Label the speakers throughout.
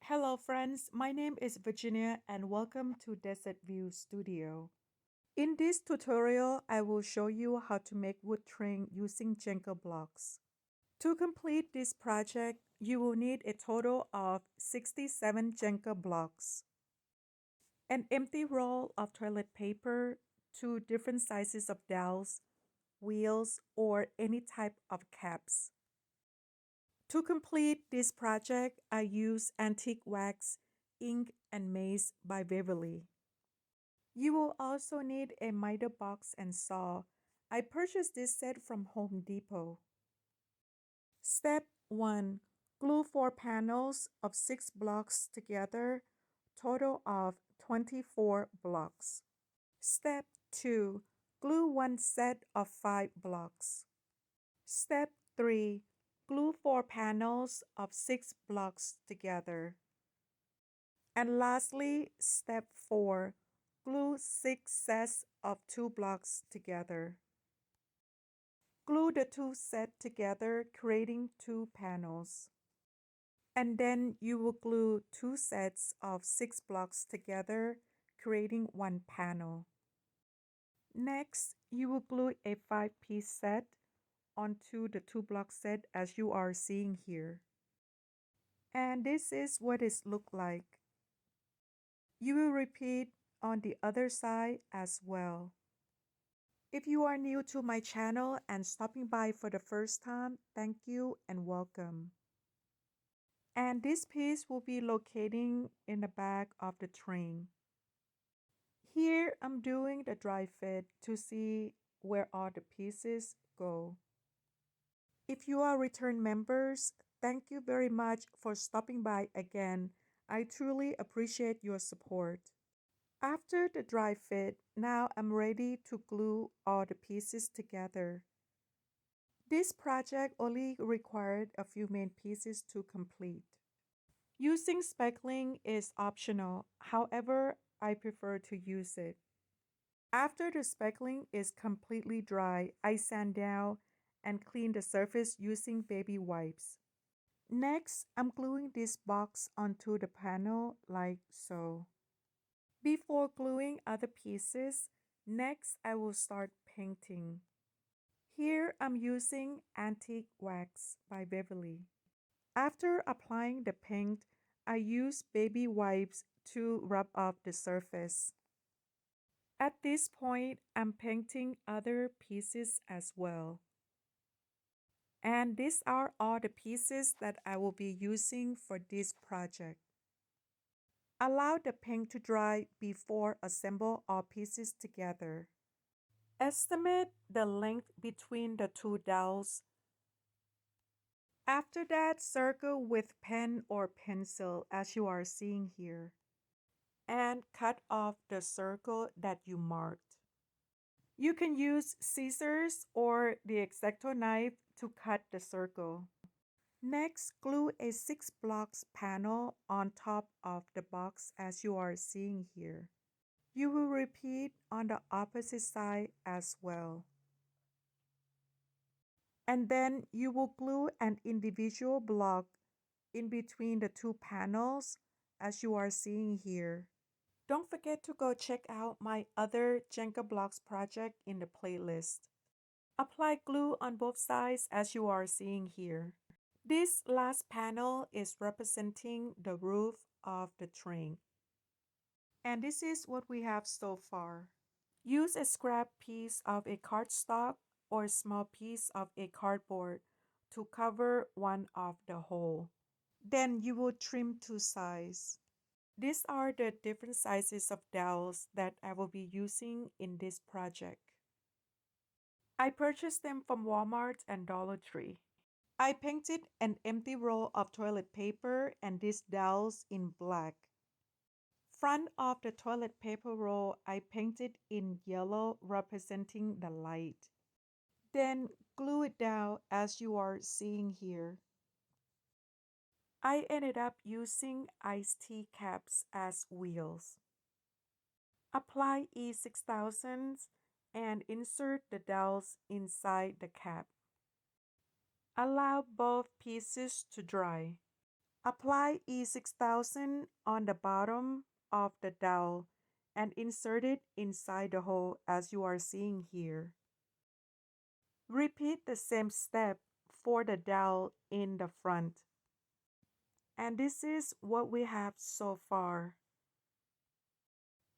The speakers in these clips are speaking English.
Speaker 1: Hello friends, my name is Virginia and welcome to Desert View Studio. In this tutorial, I will show you how to make wood train using Jenga blocks. To complete this project, you will need a total of 67 Jenga blocks, an empty roll of toilet paper, two different sizes of dowels, wheels, or any type of caps. To complete this project, I use antique wax, ink, and mace by Beverly. You will also need a miter box and saw. I purchased this set from Home Depot. Step 1. Glue 4 panels of 6 blocks together, total of 24 blocks. Step 2. Glue 1 set of 5 blocks. Step 3. Glue 4 panels of 6 blocks together. And lastly, step 4. Glue 6 sets of 2 blocks together. Glue the 2 sets together, creating 2 panels. And then you will glue 2 sets of 6 blocks together, creating 1 panel. Next, you will glue a 5-piece set onto the 2-block set as you are seeing here. And this is what it looks like. You will repeat on the other side as well. If you are new to my channel and stopping by for the first time, thank you and welcome. And this piece will be locating in the back of the train. Here I'm doing the dry fit to see where all the pieces go. If you are return members, thank you very much for stopping by again. I truly appreciate your support. After the dry fit, now I'm ready to glue all the pieces together. This project only required a few main pieces to complete. Using speckling is optional, however, I prefer to use it. After the speckling is completely dry, I sand down and clean the surface using baby wipes. Next, I'm gluing this box onto the panel like so. Before gluing other pieces, next I will start painting. Here I'm using antique wax by Beverly. After applying the paint, I use baby wipes to rub off the surface. At this point, I'm painting other pieces as well. And these are all the pieces that I will be using for this project. Allow the paint to dry before assemble all pieces together. Estimate the length between the 2 dowels. After that, circle with pen or pencil as you are seeing here. And cut off the circle that you marked. You can use scissors or the X-Acto knife to cut the circle. Next, glue a 6 blocks panel on top of the box as you are seeing here. You will repeat on the opposite side as well. And then you will glue an individual block in between the 2 panels as you are seeing here. Don't forget to go check out my other Jenga blocks project in the playlist. Apply glue on both sides as you are seeing here. This last panel is representing the roof of the train. And this is what we have so far. Use a scrap piece of a cardstock or a small piece of a cardboard to cover one of the hole. Then you will trim 2 sides. These are the different sizes of dowels that I will be using in this project. I purchased them from Walmart and Dollar Tree. I painted an empty roll of toilet paper and these dowels in black. Front of the toilet paper roll, I painted in yellow representing the light. Then glue it down as you are seeing here. I ended up using iced tea caps as wheels. Apply E6000 and insert the dowels inside the cap. Allow both pieces to dry. Apply E6000 on the bottom of the dowel and insert it inside the hole as you are seeing here. Repeat the same step for the dowel in the front. And this is what we have so far.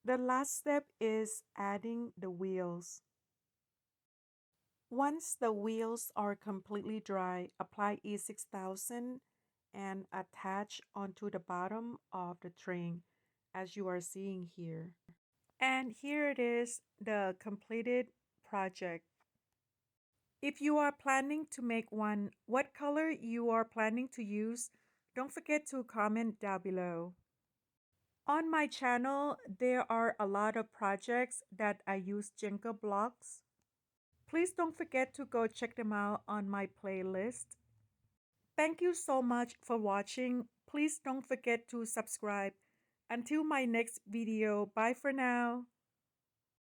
Speaker 1: The last step is adding the wheels. Once the wheels are completely dry, apply E6000 and attach onto the bottom of the train as you are seeing here. And here it is, the completed project. If you are planning to make one, what color you are planning to use, don't forget to comment down below. On my channel, there are a lot of projects that I use Jenga blocks. Please don't forget to go check them out on my playlist. Thank you so much for watching. Please don't forget to subscribe. Until my next video, bye for now.